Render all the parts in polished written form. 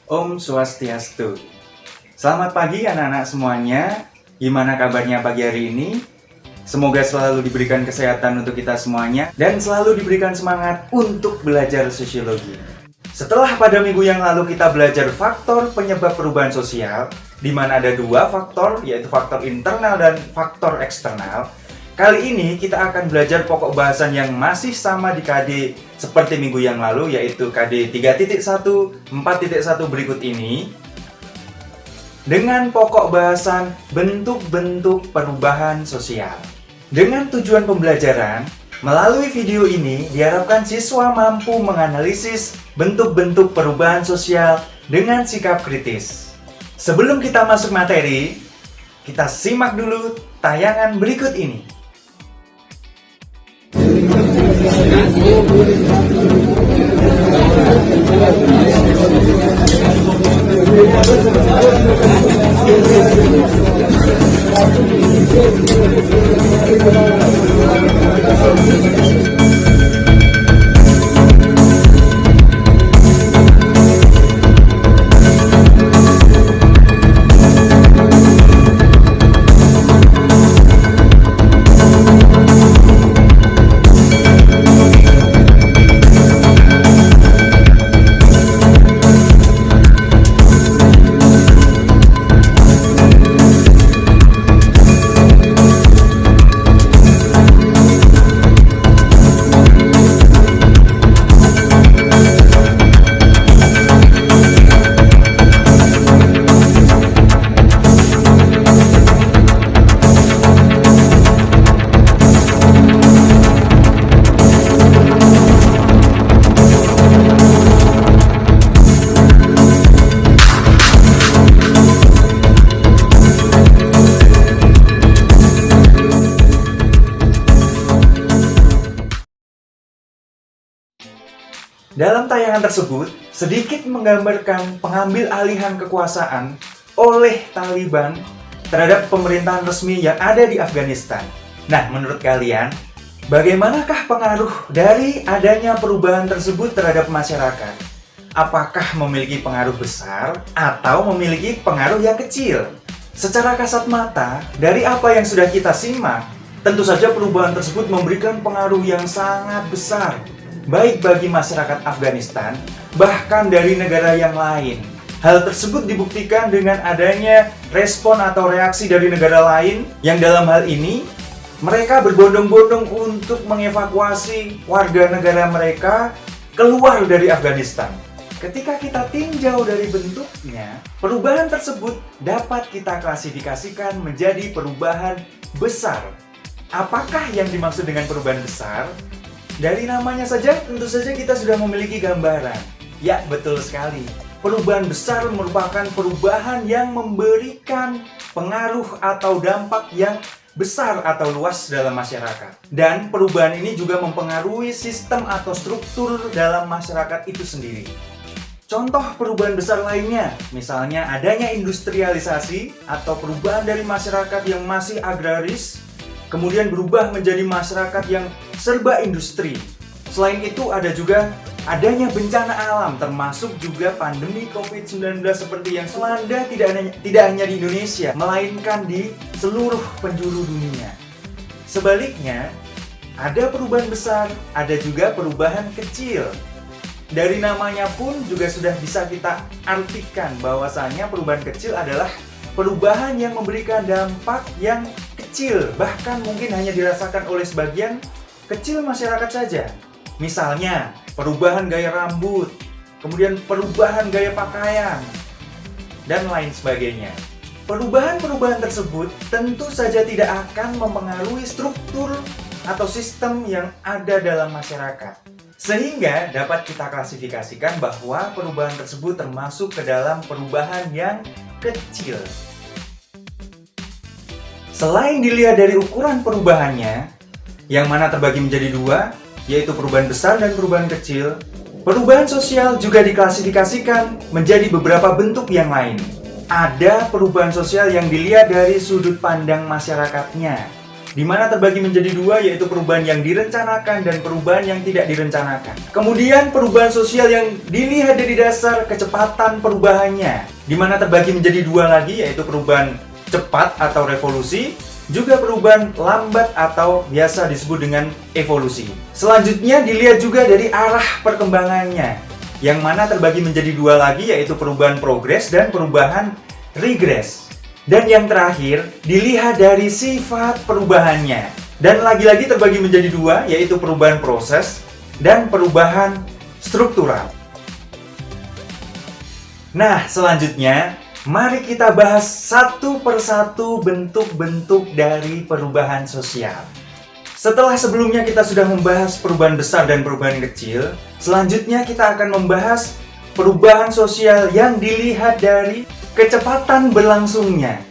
Om Swastiastu. Selamat pagi anak-anak semuanya. Gimana kabarnya pagi hari ini? Semoga selalu diberikan kesehatan untuk kita semuanya dan selalu diberikan semangat untuk belajar sosiologi. Setelah pada minggu yang lalu kita belajar faktor penyebab perubahan sosial, di mana ada dua faktor, yaitu faktor internal dan faktor eksternal. Kali ini kita akan belajar pokok bahasan yang masih sama di KD seperti minggu yang lalu, yaitu KD 3.1, 4.1 berikut ini. Dengan pokok bahasan bentuk-bentuk perubahan sosial. Dengan tujuan pembelajaran, melalui video ini diharapkan siswa mampu menganalisis bentuk-bentuk perubahan sosial dengan sikap kritis. Sebelum kita masuk materi, kita simak dulu tayangan berikut ini. Dalam tayangan tersebut, sedikit menggambarkan pengambil alihan kekuasaan oleh Taliban terhadap pemerintahan resmi yang ada di Afghanistan. Nah, menurut kalian, bagaimanakah pengaruh dari adanya perubahan tersebut terhadap masyarakat? Apakah memiliki pengaruh besar atau memiliki pengaruh yang kecil? Secara kasat mata, dari apa yang sudah kita simak, tentu saja perubahan tersebut memberikan pengaruh yang sangat besar, baik bagi masyarakat Afghanistan, bahkan dari negara yang lain. Hal tersebut dibuktikan dengan adanya respon atau reaksi dari negara lain, yang dalam hal ini, mereka berbondong-bondong untuk mengevakuasi warga negara mereka keluar dari Afghanistan. Ketika kita tinjau dari bentuknya, perubahan tersebut dapat kita klasifikasikan menjadi perubahan besar. Apakah yang dimaksud dengan perubahan besar? Dari namanya saja, tentu saja kita sudah memiliki gambaran. Ya, betul sekali. Perubahan besar merupakan perubahan yang memberikan pengaruh atau dampak yang besar atau luas dalam masyarakat. Dan perubahan ini juga mempengaruhi sistem atau struktur dalam masyarakat itu sendiri. Contoh perubahan besar lainnya, misalnya adanya industrialisasi atau perubahan dari masyarakat yang masih agraris, kemudian berubah menjadi masyarakat yang serba industri. Selain itu ada juga adanya bencana alam, termasuk juga pandemi COVID-19 seperti yang melanda tidak hanya di Indonesia, melainkan di seluruh penjuru dunia. Sebaliknya, ada perubahan besar, ada juga perubahan kecil. Dari namanya pun juga sudah bisa kita artikan bahwasanya perubahan kecil adalah perubahan yang memberikan dampak yang kecil, bahkan mungkin hanya dirasakan oleh sebagian kecil masyarakat saja. Misalnya, perubahan gaya rambut, kemudian perubahan gaya pakaian, dan lain sebagainya. Perubahan-perubahan tersebut tentu saja tidak akan mempengaruhi struktur atau sistem yang ada dalam masyarakat. Sehingga dapat kita klasifikasikan bahwa perubahan tersebut termasuk ke dalam perubahan yang kecil. Selain dilihat dari ukuran perubahannya, yang mana terbagi menjadi dua, yaitu perubahan besar dan perubahan kecil, perubahan sosial juga diklasifikasikan menjadi beberapa bentuk yang lain. Ada perubahan sosial yang dilihat dari sudut pandang masyarakatnya. di mana terbagi menjadi dua, yaitu perubahan yang direncanakan dan perubahan yang tidak direncanakan. Kemudian perubahan sosial yang dilihat dari dasar kecepatan perubahannya, di mana terbagi menjadi dua lagi, yaitu perubahan cepat atau revolusi, juga perubahan lambat atau biasa disebut dengan evolusi. Selanjutnya dilihat juga dari arah perkembangannya, yang mana terbagi menjadi dua lagi, yaitu perubahan progres dan perubahan regres. Dan yang terakhir, dilihat dari sifat perubahannya. Dan lagi-lagi terbagi menjadi dua, yaitu perubahan proses dan perubahan struktural. Nah, selanjutnya, mari kita bahas satu persatu bentuk-bentuk dari perubahan sosial. Setelah sebelumnya kita sudah membahas perubahan besar dan perubahan kecil, selanjutnya kita akan membahas perubahan sosial yang dilihat dari kecepatan berlangsungnya.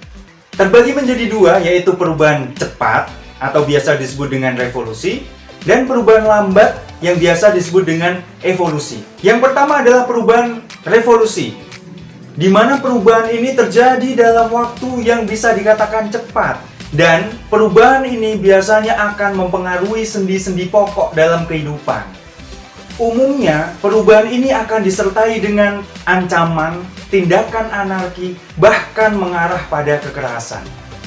Terbagi menjadi dua, yaitu perubahan cepat atau biasa disebut dengan revolusi, dan perubahan lambat yang biasa disebut dengan evolusi. Yang pertama adalah perubahan revolusi, di mana perubahan ini terjadi dalam waktu yang bisa dikatakan cepat, dan perubahan ini biasanya akan mempengaruhi sendi-sendi pokok dalam kehidupan. Umumnya, perubahan ini akan disertai dengan ancaman, tindakan anarki, bahkan mengarah pada kekerasan.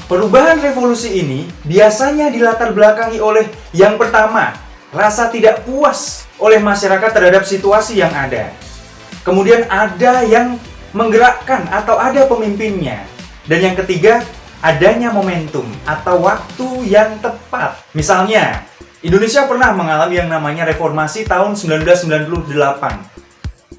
Perubahan revolusi ini biasanya dilatar belakangi oleh yang pertama, rasa tidak puas oleh masyarakat terhadap situasi yang ada. Kemudian ada yang menggerakkan atau ada pemimpinnya. Dan yang ketiga, adanya momentum atau waktu yang tepat. Misalnya, Indonesia pernah mengalami yang namanya reformasi tahun 1998,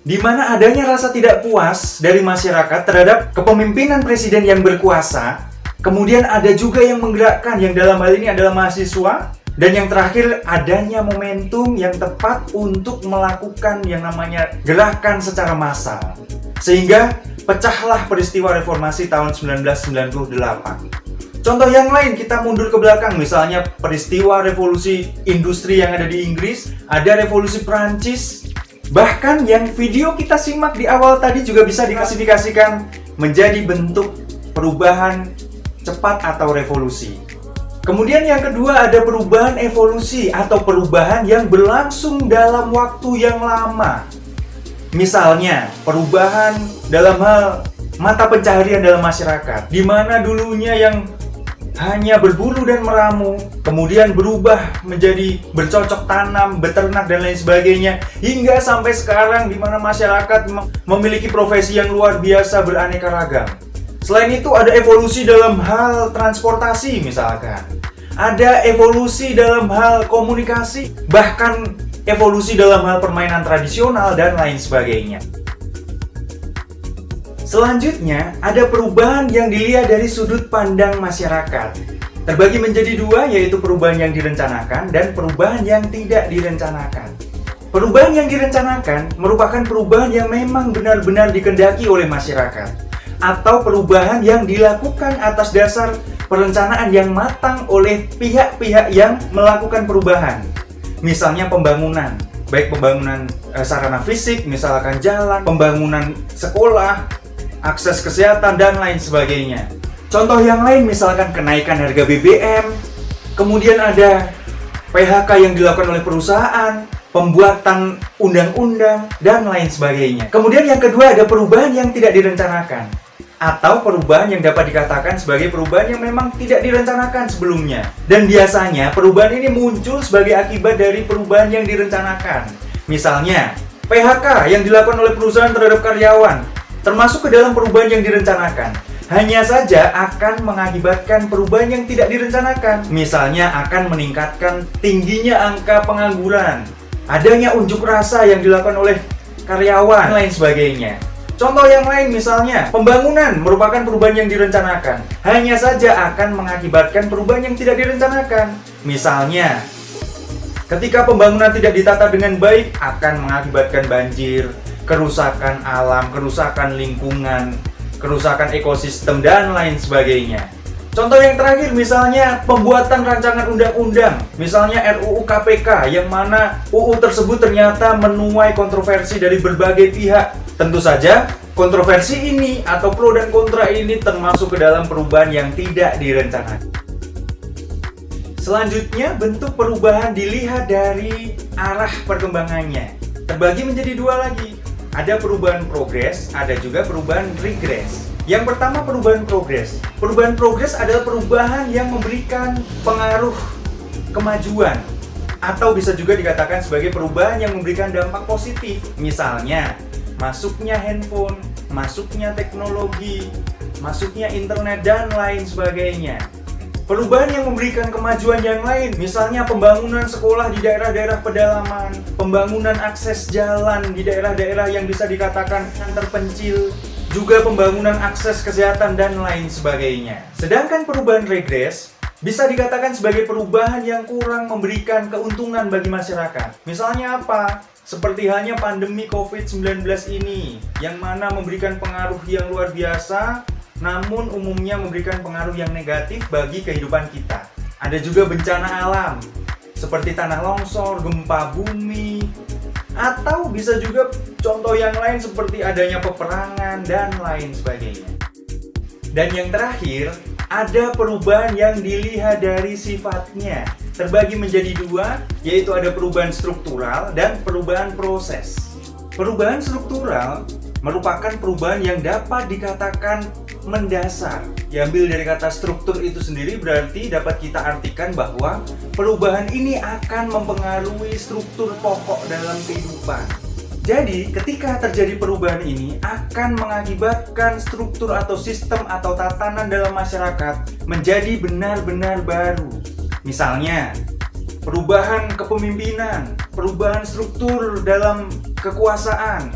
di mana adanya rasa tidak puas dari masyarakat terhadap kepemimpinan presiden yang berkuasa. Kemudian ada juga yang menggerakkan, yang dalam hal ini adalah mahasiswa. Dan yang terakhir, adanya momentum yang tepat untuk melakukan yang namanya gerakan secara massal. Sehingga pecahlah peristiwa reformasi tahun 1998. Contoh yang lain, kita mundur ke belakang, misalnya peristiwa revolusi industri yang ada di Inggris, ada revolusi Prancis, bahkan yang video kita simak di awal tadi juga bisa diklasifikasikan menjadi bentuk perubahan cepat atau revolusi. Kemudian yang kedua ada perubahan evolusi atau perubahan yang berlangsung dalam waktu yang lama. Misalnya, perubahan dalam hal mata pencaharian dalam masyarakat, di mana dulunya yang hanya berburu dan meramu, kemudian berubah menjadi bercocok tanam, beternak, dan lain sebagainya, hingga sampai sekarang di mana masyarakat memiliki profesi yang luar biasa beraneka ragam. Selain itu ada evolusi dalam hal transportasi misalkan, ada evolusi dalam hal komunikasi, bahkan evolusi dalam hal permainan tradisional, dan lain sebagainya. Selanjutnya, ada perubahan yang dilihat dari sudut pandang masyarakat. Terbagi menjadi dua, yaitu perubahan yang direncanakan dan perubahan yang tidak direncanakan. Perubahan yang direncanakan merupakan perubahan yang memang benar-benar dikehendaki oleh masyarakat, atau perubahan yang dilakukan atas dasar perencanaan yang matang oleh pihak-pihak yang melakukan perubahan. Misalnya pembangunan, baik pembangunan sarana fisik, misalkan jalan, pembangunan sekolah, akses kesehatan, dan lain sebagainya. Contoh yang lain misalkan kenaikan harga BBM, kemudian ada PHK yang dilakukan oleh perusahaan, pembuatan undang-undang, dan lain sebagainya. Kemudian yang kedua ada perubahan yang tidak direncanakan, atau perubahan yang dapat dikatakan sebagai perubahan yang memang tidak direncanakan sebelumnya. Dan biasanya perubahan ini muncul sebagai akibat dari perubahan yang direncanakan. Misalnya, PHK yang dilakukan oleh perusahaan terhadap karyawan termasuk ke dalam perubahan yang direncanakan. Hanya saja akan mengakibatkan perubahan yang tidak direncanakan. Misalnya akan meningkatkan tingginya angka pengangguran, adanya unjuk rasa yang dilakukan oleh karyawan, dan lain sebagainya. Contoh yang lain misalnya, pembangunan merupakan perubahan yang direncanakan. Hanya saja akan mengakibatkan perubahan yang tidak direncanakan. Misalnya, ketika pembangunan tidak ditata dengan baik, akan mengakibatkan banjir, kerusakan alam, kerusakan lingkungan, kerusakan ekosistem, dan lain sebagainya. Contoh yang terakhir misalnya pembuatan rancangan undang-undang, misalnya RUU KPK, yang mana UU tersebut ternyata menuai kontroversi dari berbagai pihak. Tentu saja kontroversi ini atau pro dan kontra ini termasuk ke dalam perubahan yang tidak direncanakan. Selanjutnya, bentuk perubahan dilihat dari arah perkembangannya. Terbagi menjadi dua lagi. Ada perubahan progres, ada juga perubahan regres. Yang pertama, perubahan progres. Perubahan progres adalah perubahan yang memberikan pengaruh kemajuan, atau bisa juga dikatakan sebagai perubahan yang memberikan dampak positif. Misalnya, masuknya handphone, masuknya teknologi, masuknya internet, dan lain sebagainya. Perubahan yang memberikan kemajuan yang lain, misalnya pembangunan sekolah di daerah-daerah pedalaman, pembangunan akses jalan di daerah-daerah yang bisa dikatakan terpencil, juga pembangunan akses kesehatan dan lain sebagainya. Sedangkan perubahan regres bisa dikatakan sebagai perubahan yang kurang memberikan keuntungan bagi masyarakat. Misalnya apa? Seperti halnya pandemi COVID-19 ini, yang mana memberikan pengaruh yang luar biasa, namun umumnya memberikan pengaruh yang negatif bagi kehidupan kita. Ada juga bencana alam, seperti tanah longsor, gempa bumi, atau bisa juga contoh yang lain seperti adanya peperangan dan lain sebagainya. Dan yang terakhir, ada perubahan yang dilihat dari sifatnya. Terbagi menjadi dua, yaitu ada perubahan struktural dan perubahan proses. Perubahan struktural merupakan perubahan yang dapat dikatakan mendasar. Diambil dari kata struktur itu sendiri berarti dapat kita artikan bahwa perubahan ini akan mempengaruhi struktur pokok dalam kehidupan. Jadi, ketika terjadi perubahan ini akan mengakibatkan struktur atau sistem atau tatanan dalam masyarakat menjadi benar-benar baru. Misalnya, perubahan kepemimpinan, perubahan struktur dalam kekuasaan,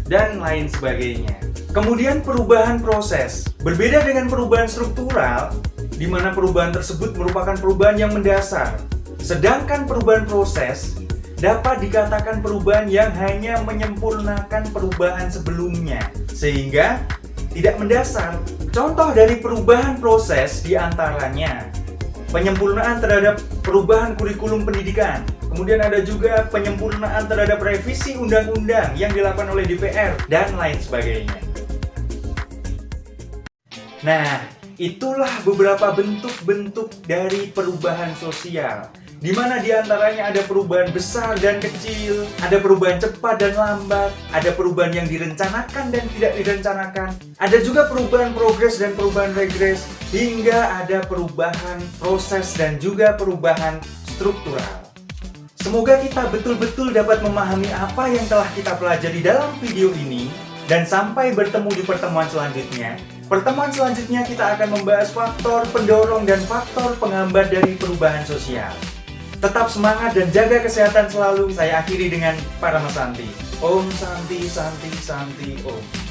dan lain sebagainya. Kemudian perubahan proses. Berbeda dengan perubahan struktural, di mana perubahan tersebut merupakan perubahan yang mendasar. Sedangkan perubahan proses dapat dikatakan perubahan yang hanya menyempurnakan perubahan sebelumnya, sehingga tidak mendasar. Contoh dari perubahan proses diantaranya penyempurnaan terhadap perubahan kurikulum pendidikan. Kemudian ada juga penyempurnaan terhadap revisi undang-undang yang dilakukan oleh DPR, dan lain sebagainya. Nah, itulah beberapa bentuk-bentuk dari perubahan sosial, di mana diantaranya ada perubahan besar dan kecil, ada perubahan cepat dan lambat, ada perubahan yang direncanakan dan tidak direncanakan, ada juga perubahan progres dan perubahan regres, hingga ada perubahan proses dan juga perubahan struktural. Semoga kita betul-betul dapat memahami apa yang telah kita pelajari dalam video ini, dan sampai bertemu di pertemuan selanjutnya. Pertemuan selanjutnya kita akan membahas faktor pendorong dan faktor penghambat dari perubahan sosial. Tetap semangat dan jaga kesehatan selalu. Saya akhiri dengan Paramasanti. Om Santi Santi Santi Om.